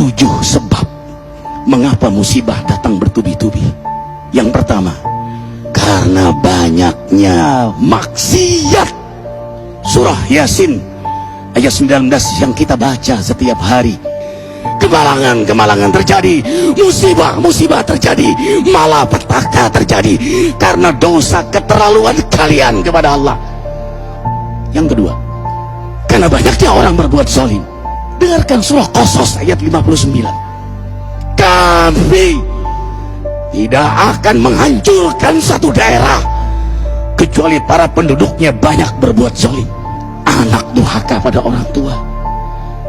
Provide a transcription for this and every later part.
7 sebab mengapa musibah datang bertubi-tubi. Yang pertama, karena banyaknya maksiat. Surah Yasin ayat 19 yang kita baca setiap hari. Kemalangan terjadi, musibah terjadi, malapetaka terjadi karena dosa keterlaluan kalian kepada Allah. Yang kedua, karena banyaknya orang berbuat zalim. Dengarkan surah Qasas ayat 59. Kami tidak akan menghancurkan satu daerah kecuali para penduduknya banyak berbuat zalim. Anak durhaka pada orang tua,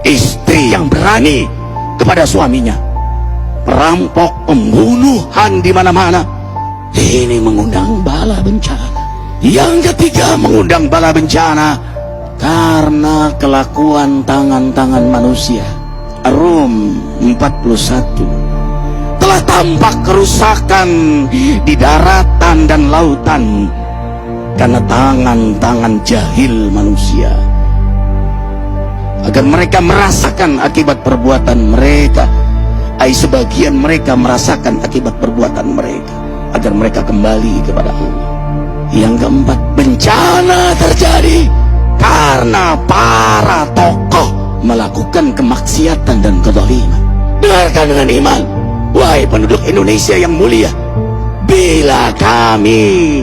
istri yang berani kepada suaminya, perampok, pembunuhan di mana-mana. Ini mengundang bala bencana. Yang ketiga, mengundang bala bencana karena kelakuan tangan-tangan manusia. Rum 41. Telah tampak kerusakan di daratan dan lautan karena tangan-tangan jahil manusia, agar mereka merasakan akibat perbuatan mereka. Sebagian mereka merasakan akibat perbuatan mereka, agar mereka kembali kepada Allah. Yang keempat, bencana terjadi karena para tokoh melakukan kemaksiatan dan kezaliman. Dengarkan dengan iman, wahai penduduk Indonesia yang mulia. Bila kami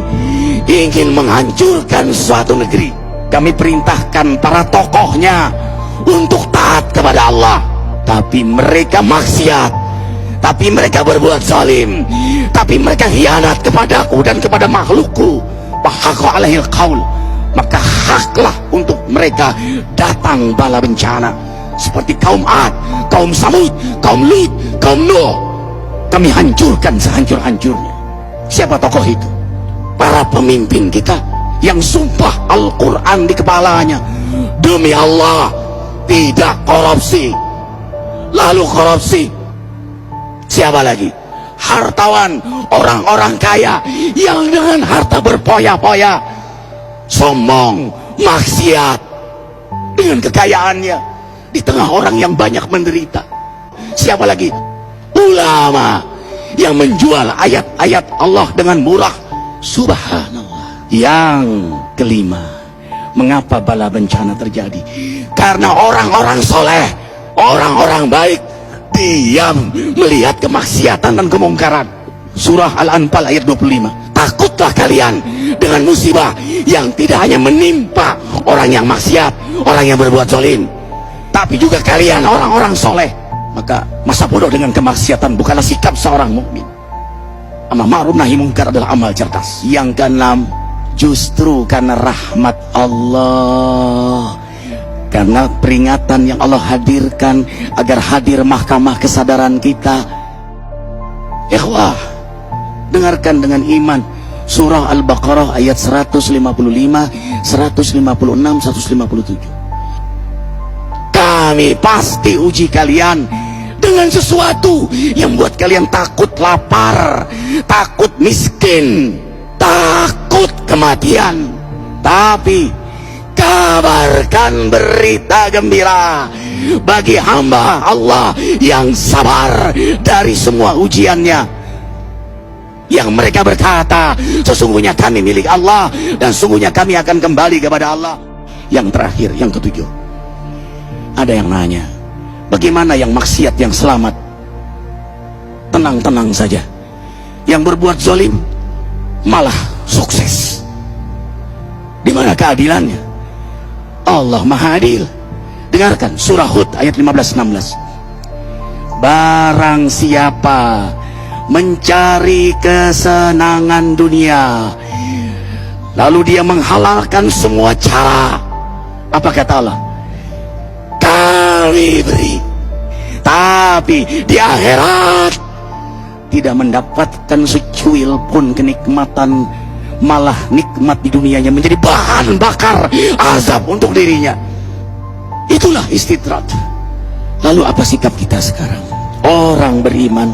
ingin menghancurkan suatu negeri, kami perintahkan para tokohnya untuk taat kepada Allah, tapi mereka maksiat, tapi mereka berbuat zalim, tapi mereka khianat kepadaku dan kepada makhlukku. Bahaqqa alaihil qaul, maka haklah untuk mereka datang bala bencana seperti kaum Ad, kaum Samud, kaum Lut, kaum Nuh. Kami hancurkan sehancur-hancurnya. Siapa tokoh itu? Para pemimpin kita yang sumpah Al-Quran di kepalanya, demi Allah tidak korupsi. Lalu korupsi. Siapa lagi? Hartawan, orang-orang kaya yang dengan harta berpoya-poya, sombong, maksiat dengan kekayaannya di tengah orang yang banyak menderita. Siapa lagi? Ulama yang menjual ayat-ayat Allah dengan murah. Subhanallah. Yang kelima, mengapa bala bencana terjadi? Karena orang-orang soleh, orang-orang baik diam melihat kemaksiatan dan kemungkaran. Surah Al-Anfal ayat 25. Takutlah kalian dengan musibah yang tidak hanya menimpa orang yang maksiat, orang yang berbuat zalim, tapi juga kalian orang-orang soleh. Maka masa bodoh dengan kemaksiatan bukanlah sikap seorang mukmin. Amar ma'ruf nahi munkar adalah amal cerdas. Yang keenam, justru karena rahmat Allah, karena peringatan yang Allah hadirkan agar hadir mahkamah kesadaran kita. Ikhwah, dengarkan dengan iman surah Al-Baqarah ayat 155, 156, 157. Kami pasti uji kalian dengan sesuatu yang buat kalian takut lapar, takut miskin, takut kematian. Tapi kabarkan berita gembira bagi hamba Allah yang sabar dari semua ujiannya, yang mereka berkata, sesungguhnya kami milik Allah dan sungguhnya kami akan kembali kepada Allah. Yang terakhir, yang ketujuh, ada yang nanya, bagaimana yang maksiat yang selamat? Tenang-tenang saja. Yang berbuat zalim malah sukses. Di mana keadilannya? Allah Maha Adil. Dengarkan surah Hud ayat 15-16. Barang siapa mencari kesenangan dunia, lalu dia menghalalkan semua cara, apa kata Allah? Kami beri, tapi di akhirat tidak mendapatkan secuil pun kenikmatan, malah nikmat di dunianya menjadi bahan bakar azab untuk dirinya. Itulah istidrat. Lalu apa sikap kita sekarang? Orang beriman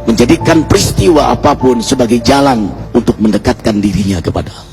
menjadikan peristiwa apapun sebagai jalan untuk mendekatkan dirinya kepada Allah.